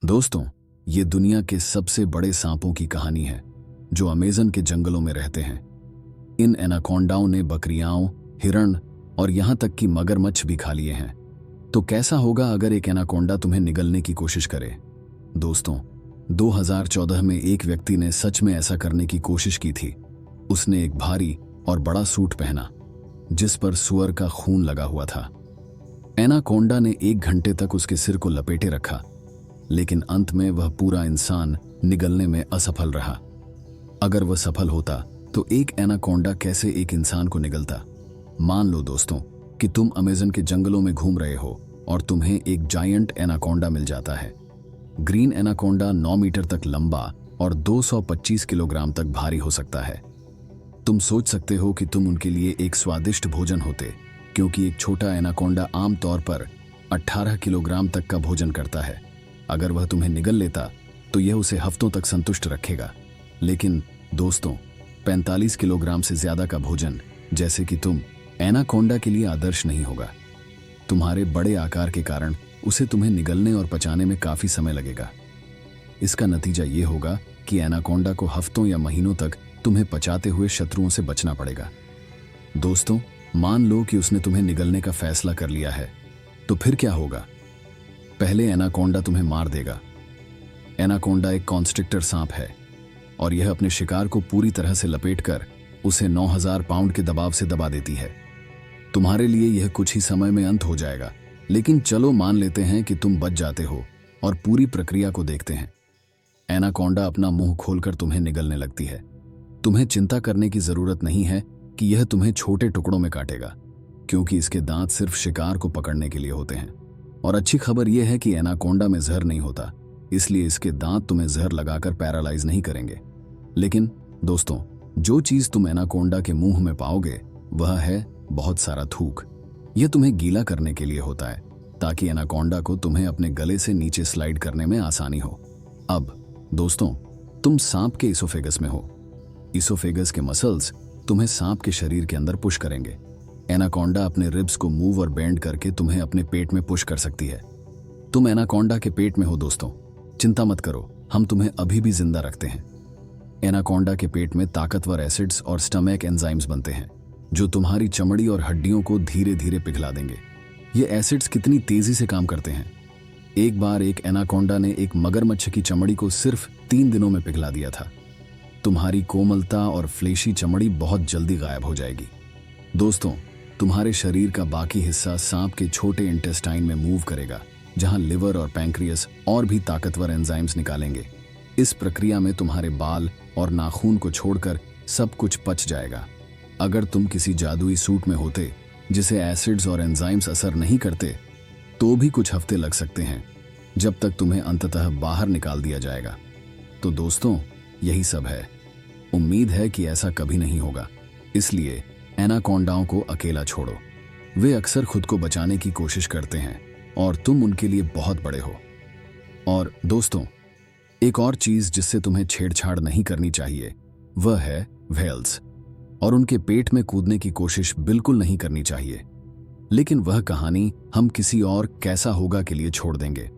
दोस्तों, ये दुनिया के सबसे बड़े सांपों की कहानी है जो अमेज़न के जंगलों में रहते हैं। इन एनाकोंडाओं ने बकरियाओं, हिरण और यहां तक कि मगरमच्छ भी खा लिए हैं। तो कैसा होगा अगर एक एनाकोंडा तुम्हें निगलने की कोशिश करे? दोस्तों, 2014 में एक व्यक्ति ने सच में ऐसा करने की कोशिश की थी। उसने एक भारी और बड़ा सूट पहना जिस पर सुअर का खून लगा हुआ था। एनाकोंडा ने 1 घंटे तक उसके सिर को लपेटे रखा, लेकिन अंत में वह पूरा इंसान निगलने में असफल रहा। अगर वह सफल होता तो एक एनाकोंडा कैसे एक इंसान को निगलता? मान लो दोस्तों कि तुम अमेज़न के जंगलों में घूम रहे हो और तुम्हें एक जायंट एनाकोंडा मिल जाता है। ग्रीन एनाकोंडा 9 मीटर तक लंबा और 225 किलोग्राम तक भारी हो सकता है। तुम सोच सकते हो कि तुम उनके लिए एक स्वादिष्ट भोजन होते, क्योंकि एक छोटा एनाकोंडा आमतौर पर 18 किलोग्राम तक का भोजन करता है। अगर वह तुम्हें निगल लेता तो यह उसे हफ्तों तक संतुष्ट रखेगा। लेकिन दोस्तों, 45 किलोग्राम से ज्यादा का भोजन, जैसे कि तुम, एनाकोंडा के लिए आदर्श नहीं होगा। तुम्हारे बड़े आकार के कारण उसे तुम्हें निगलने और पचाने में काफी समय लगेगा। इसका नतीजा ये होगा कि एनाकोंडा को हफ्तों या महीनों तक तुम्हें पचाते हुए शत्रुओं से बचना पड़ेगा। दोस्तों, मान लो कि उसने तुम्हें निगलने का फैसला कर लिया है, तो फिर क्या होगा? पहले एनाकोंडा तुम्हें मार देगा। एनाकोंडा एक कॉन्स्ट्रिक्टर सांप है और यह अपने शिकार को पूरी तरह से लपेटकर उसे 9000 पाउंड के दबाव से दबा देती है। तुम्हारे लिए यह कुछ ही समय में अंत हो जाएगा, लेकिन चलो मान लेते हैं कि तुम बच जाते हो और पूरी प्रक्रिया को देखते हैं। एनाकोंडा अपना मुंह खोलकर तुम्हें निगलने लगती है। तुम्हें चिंता करने की जरूरत नहीं है कि यह तुम्हें छोटे टुकड़ों में काटेगा, क्योंकि इसके दांत सिर्फ शिकार को पकड़ने के लिए होते हैं। और अच्छी खबर यह है कि एनाकोंडा में जहर नहीं होता, इसलिए इसके दांत तुम्हें जहर लगाकर पैरालाइज नहीं करेंगे। लेकिन दोस्तों, जो चीज तुम एनाकोंडा के मुंह में पाओगे वह है बहुत सारा थूक। यह तुम्हें गीला करने के लिए होता है, ताकि एनाकोंडा को तुम्हें अपने गले से नीचे स्लाइड करने में आसानी हो। अब दोस्तों, तुम सांप के इसोफेगस में हो। इसोफेगस के मसल्स तुम्हें सांप के शरीर के अंदर पुश करेंगे। एनाकोंडा अपने रिब्स को मूव और बेंड करके तुम्हें अपने पेट में पुश कर सकती है। तुम एनाकोंडा के पेट में हो दोस्तों। चिंता मत करो, हम तुम्हें अभी भी जिंदा रखते हैं। एनाकोंडा के पेट में ताकतवर एसिड्स और स्टमक एंजाइम्स बनते हैं, जो तुम्हारी चमड़ी और हड्डियों को धीरे धीरे पिघला देंगे। ये एसिड्स कितनी तेजी से काम करते हैं। एक बार एक एनाकोंडा ने एक मगरमच्छ की चमड़ी को सिर्फ 3 दिनों में पिघला दिया था। तुम्हारी कोमलता और फ्लेशी चमड़ी बहुत जल्दी गायब हो जाएगी। दोस्तों, तुम्हारे शरीर का बाकी हिस्सा सांप के छोटे इंटेस्टाइन में मूव करेगा, जहां लिवर और पैंक्रियास और भी ताकतवर एंजाइम्स निकालेंगे। इस प्रक्रिया में तुम्हारे बाल और नाखून को छोड़कर सब कुछ पच जाएगा। अगर तुम किसी जादुई सूट में होते जिसे एसिड्स और एंजाइम्स असर नहीं करते, तो भी कुछ हफ्ते लग सकते हैं, जब तक तुम्हें अंततः बाहर निकाल दिया जाएगा। तो दोस्तों, यही सब है। उम्मीद है कि ऐसा कभी नहीं होगा, इसलिए एनाकोंडाओं को अकेला छोड़ो। वे अक्सर खुद को बचाने की कोशिश करते हैं और तुम उनके लिए बहुत बड़े हो। और दोस्तों, एक और चीज जिससे तुम्हें छेड़छाड़ नहीं करनी चाहिए वह है व्हेल्स, और उनके पेट में कूदने की कोशिश बिल्कुल नहीं करनी चाहिए। लेकिन वह कहानी हम किसी और कैसा होगा के लिए छोड़ देंगे।